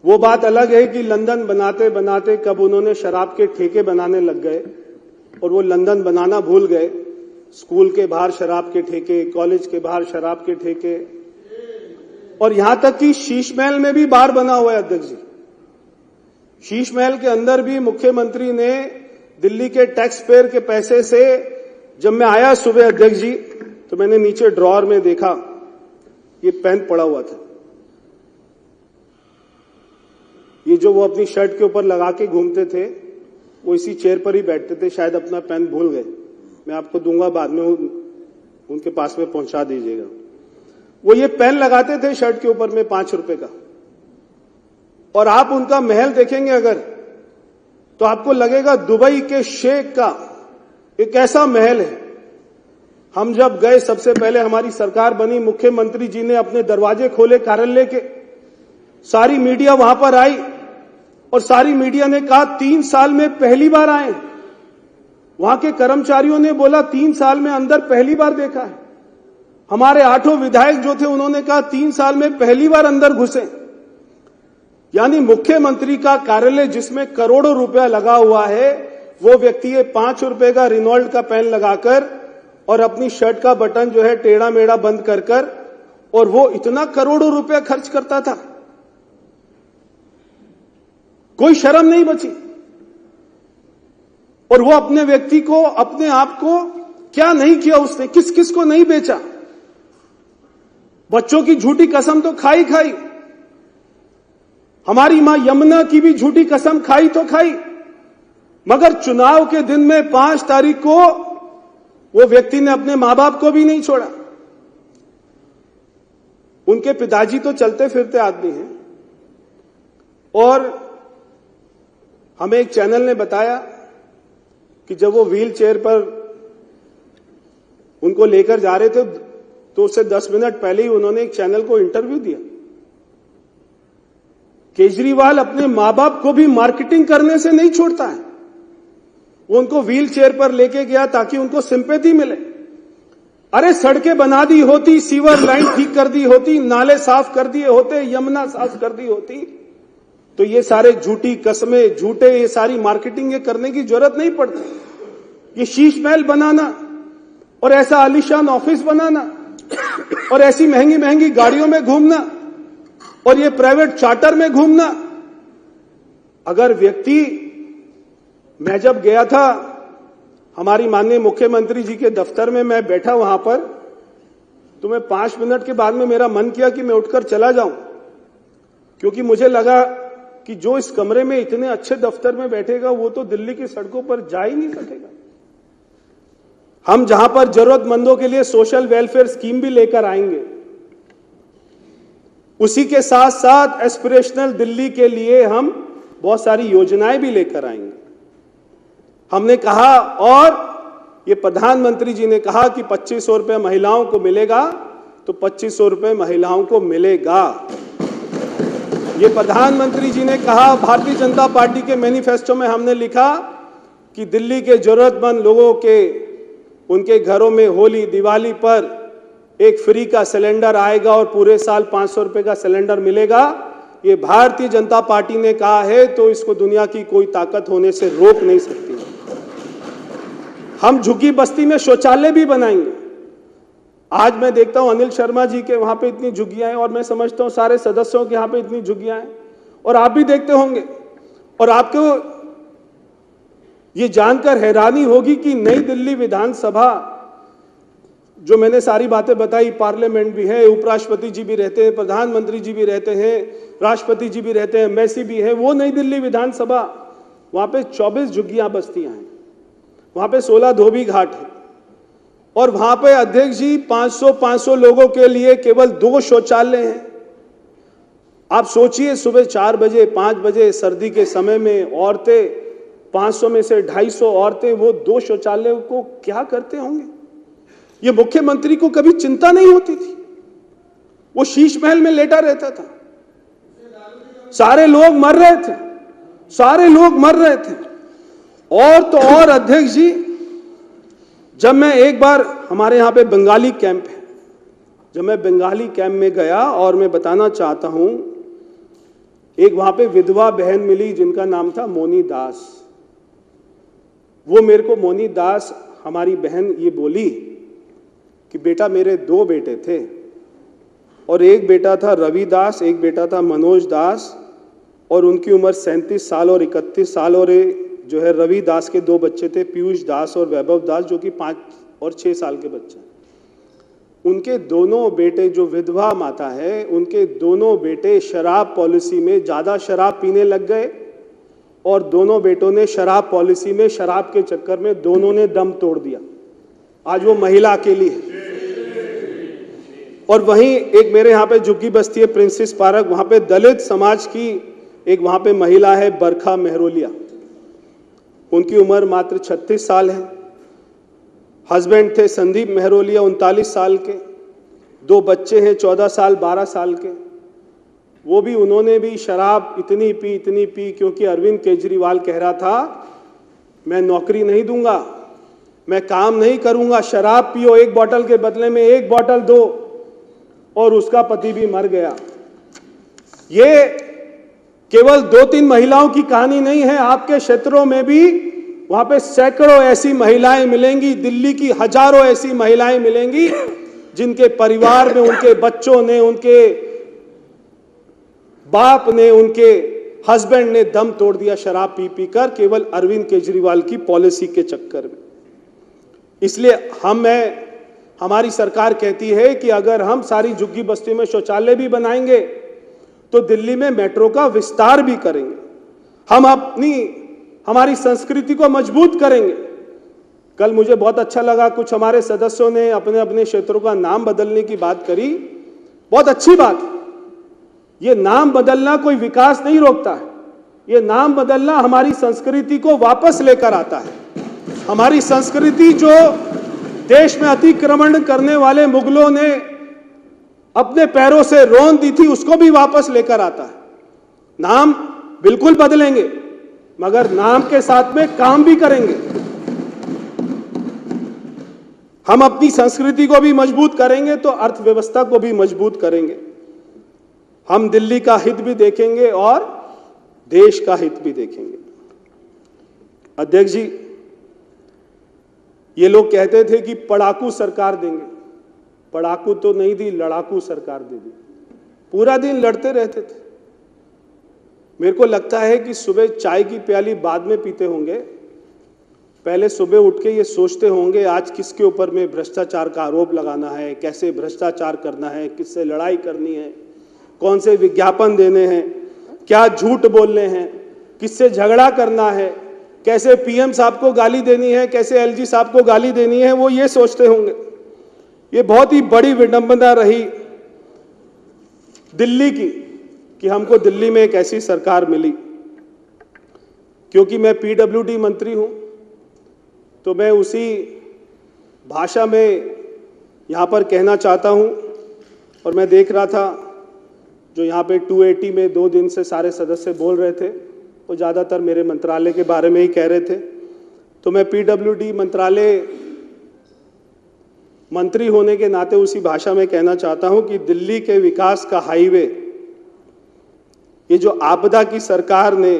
वो बात अलग है कि लंदन बनाते बनाते कब उन्होंने शराब के ठेके बनाने लग गए और वो लंदन बनाना भूल गए। स्कूल के बाहर शराब के ठेके, कॉलेज के बाहर शराब के ठेके, और यहां तक कि शीश महल में भी बार बना हुआ है अध्यक्ष जी। शीश महल के अंदर भी मुख्यमंत्री ने दिल्ली के टैक्स पेयर के पैसे से, जब मैं आया सुबह अध्यक्ष जी तो मैंने नीचे ड्रॉअर में देखा ये पेन पड़ा हुआ था। ये जो वो अपनी शर्ट के ऊपर लगा के घूमते थे वो इसी चेयर पर ही बैठते थे, शायद अपना पेन भूल गए। मैं आपको दूंगा, बाद में उनके पास में पहुंचा दीजिएगा। वो ये पेन लगाते थे शर्ट के ऊपर में 5 रुपए का, और आप उनका महल देखेंगे अगर तो आपको लगेगा दुबई के शेख का एक ऐसा महल है। हम जब गए, सबसे पहले हमारी सरकार बनी, मुख्यमंत्री जी ने अपने दरवाजे खोले कार्यालय के, सारी मीडिया वहां पर आई और सारी मीडिया ने कहा 3 साल में पहली बार आए। वहां के कर्मचारियों ने बोला 3 साल में अंदर पहली बार देखा है। हमारे 8 विधायक जो थे उन्होंने कहा 3 साल में पहली बार अंदर घुसे। यानी मुख्यमंत्री का कार्यालय जिसमें करोड़ों रुपया लगा हुआ है, वो व्यक्ति ये 5 रुपए का रिनॉल्ट का पेन लगाकर और अपनी शर्ट का बटन जो है टेढ़ा मेढ़ा बंद कर और वो इतना करोड़ों रुपया खर्च करता था। कोई शर्म नहीं बची। और वो अपने व्यक्ति को, अपने आप को क्या नहीं किया उसने, किस किस को नहीं बेचा। बच्चों की झूठी कसम तो खाई खाई, हमारी मां यमुना की भी झूठी कसम खाई तो खाई, मगर चुनाव के दिन में 5 तारीख को वो व्यक्ति ने अपने मां बाप को भी नहीं छोड़ा। उनके पिताजी तो चलते फिरते आदमी हैं, और हमें एक चैनल ने बताया कि जब वो व्हील चेयर पर उनको लेकर जा रहे थे तो उससे 10 मिनट पहले ही उन्होंने एक चैनल को इंटरव्यू दिया। केजरीवाल अपने मां बाप को भी मार्केटिंग करने से नहीं छोड़ता है। वो उनको व्हील चेयर पर लेके गया ताकि उनको सिंपैथी मिले। अरे सड़कें बना दी होती, सीवर लाइन ठीक कर दी होती, नाले साफ कर दिए होते, यमुना साफ कर दी होती, तो ये सारे झूठी कस्में, झूठे ये सारी मार्केटिंग ये करने की जरूरत नहीं पड़ती। ये शीश महल बनाना और ऐसा आलीशान ऑफिस बनाना और ऐसी महंगी महंगी गाड़ियों में घूमना और ये प्राइवेट चार्टर में घूमना, अगर व्यक्ति, मैं जब गया था हमारी माननीय मुख्यमंत्री जी के दफ्तर में, मैं बैठा वहां पर, तो मैं 5 मिनट के बाद में मेरा मन किया कि मैं उठकर चला जाऊं, क्योंकि मुझे लगा कि जो इस कमरे में इतने अच्छे दफ्तर में बैठेगा वो तो दिल्ली की सड़कों पर जा ही नहीं सकेगा। हम जहां पर जरूरतमंदों के लिए सोशल वेलफेयर स्कीम भी लेकर आएंगे, उसी के साथ साथ एस्पिरेशनल दिल्ली के लिए हम बहुत सारी योजनाएं भी लेकर आएंगे। हमने कहा, और ये प्रधानमंत्री जी ने कहा कि 2500 रुपये महिलाओं को मिलेगा, तो 2500 रुपये महिलाओं को मिलेगा। ये प्रधानमंत्री जी ने कहा। भारतीय जनता पार्टी के मैनिफेस्टो में हमने लिखा कि दिल्ली के जरूरतमंद लोगों के, उनके घरों में होली दिवाली पर एक फ्री का सिलेंडर आएगा और पूरे साल 500 रुपए का सिलेंडर मिलेगा। ये भारतीय जनता पार्टी ने कहा है, तो इसको दुनिया की कोई ताकत होने से रोक नहीं सकती। हम झुग्गी बस्ती में शौचालय भी बनाएंगे। आज मैं देखता हूं अनिल शर्मा जी के वहां पे इतनी झुग्गियां हैं, और मैं समझता हूं सारे सदस्यों के यहां पे इतनी झुग्गियां हैं, और आप भी देखते होंगे। और आपको ये जानकर हैरानी होगी कि नई दिल्ली विधानसभा, जो मैंने सारी बातें बताई, पार्लियामेंट भी है, उपराष्ट्रपति जी भी रहते हैं, प्रधानमंत्री जी भी रहते हैं, राष्ट्रपति जी भी रहते हैं, एम्बेसी भी है, वो नई दिल्ली विधानसभा, वहां पे 24 झुग्गियां बस्तियां हैं, वहां पे 16 धोबी घाट है, और वहां पे अध्यक्ष जी 500 लोगों के लिए केवल 2 शौचालय हैं। आप सोचिए, सुबह 4 बजे 5 बजे सर्दी के समय में औरतें, 500 में से 250 औरतें वो 2 शौचालयों को क्या करते होंगे। ये मुख्यमंत्री को कभी चिंता नहीं होती थी। वो शीश महल में लेटा रहता था, सारे लोग मर रहे थे, सारे लोग मर रहे थे। और तो और अध्यक्ष जी, जब मैं एक बार, हमारे यहां पे बंगाली कैंप है, जब मैं बंगाली कैंप में गया, और मैं बताना चाहता हूं एक वहां पे विधवा बहन मिली जिनका नाम था मोनी दास। वो मेरे को मोनी दास हमारी बहन ये बोली कि बेटा मेरे 2 बेटे थे और एक बेटा था रवि दास, एक बेटा था मनोज दास और उनकी उम्र 37 साल और 31 साल। और जो है रवि दास के 2 बच्चे थे, पीयूष दास और वैभव दास, जो कि 5 और 6 साल के बच्चे। उनके दोनों बेटे, जो विधवा माता है, उनके दोनों बेटे शराब पॉलिसी में ज्यादा शराब पीने लग गए और दोनों बेटों ने शराब पॉलिसी में, शराब के चक्कर में दोनों ने दम तोड़ दिया। आज वो महिला अकेली है। और वहीं एक मेरे यहाँ पे झुग्गी बस्ती है प्रिंसेस पार्क, वहां पे दलित समाज की एक वहां पे महिला है बरखा मेहरोलिया। उनकी उम्र मात्र 36 साल है। हस्बैंड थे संदीप मेहरोलिया 39 साल के, 2 बच्चे हैं 14 साल 12 साल के। वो भी, उन्होंने भी शराब इतनी पी क्योंकि अरविंद केजरीवाल कह रहा था मैं नौकरी नहीं दूंगा, मैं काम नहीं करूंगा, शराब पियो, 1 बोतल के बदले में 1 बोतल दो। और उसका पति भी मर गया। ये केवल 2-3 महिलाओं की कहानी नहीं है, आपके क्षेत्रों में भी वहां पे सैकड़ों ऐसी महिलाएं मिलेंगी, दिल्ली की हजारों ऐसी महिलाएं मिलेंगी जिनके परिवार में उनके बच्चों ने, उनके बाप ने, उनके हस्बैंड ने दम तोड़ दिया शराब पी कर, केवल अरविंद केजरीवाल की पॉलिसी के चक्कर में। इसलिए हमारी सरकार कहती है कि अगर हम सारी झुग्गी बस्ती में शौचालय भी बनाएंगे तो दिल्ली में मेट्रो का विस्तार भी करेंगे, हम हमारी संस्कृति को मजबूत करेंगे। कल मुझे बहुत अच्छा लगा, कुछ हमारे सदस्यों ने अपने अपने क्षेत्रों का नाम बदलने की बात करी। बहुत अच्छी बात। ये नाम बदलना कोई विकास नहीं रोकता है, ये नाम बदलना हमारी संस्कृति को वापस लेकर आता है। हमारी संस्कृति जो देश में अतिक्रमण करने वाले मुगलों ने अपने पैरों से रौंद दी थी, उसको भी वापस लेकर आता है। नाम बिल्कुल बदलेंगे, मगर नाम के साथ में काम भी करेंगे। हम अपनी संस्कृति को भी मजबूत करेंगे तो अर्थव्यवस्था को भी मजबूत करेंगे। हम दिल्ली का हित भी देखेंगे और देश का हित भी देखेंगे। अध्यक्ष जी, ये लोग कहते थे कि पढ़ाकू सरकार देंगे। पढ़ाकू तो नहीं दी, लड़ाकू सरकार दे दी। पूरा दिन लड़ते रहते थे। मेरे को लगता है कि सुबह चाय की प्याली बाद में पीते होंगे, पहले सुबह उठ के ये सोचते होंगे आज किसके ऊपर में भ्रष्टाचार का आरोप लगाना है, कैसे भ्रष्टाचार करना है, किससे लड़ाई करनी है, कौन से विज्ञापन देने हैं, क्या झूठ बोलने हैं, किससे झगड़ा करना है, कैसे पीएम साहब को गाली देनी है, कैसे एलजी साहब को गाली देनी है, वो ये सोचते होंगे। ये बहुत ही बड़ी विडंबना रही दिल्ली की कि हमको दिल्ली में एक ऐसी सरकार मिली। क्योंकि मैं पीडब्ल्यूडी मंत्री हूं तो मैं उसी भाषा में यहां पर कहना चाहता हूं। और मैं देख रहा था जो यहां पे 280 में 2 दिन से सारे सदस्य बोल रहे थे, वो ज़्यादातर मेरे मंत्रालय के बारे में ही कह रहे थे। तो मैं पीडब्ल्यूडी मंत्रालय मंत्री होने के नाते उसी भाषा में कहना चाहता हूं कि दिल्ली के विकास का हाईवे, ये जो आपदा की सरकार ने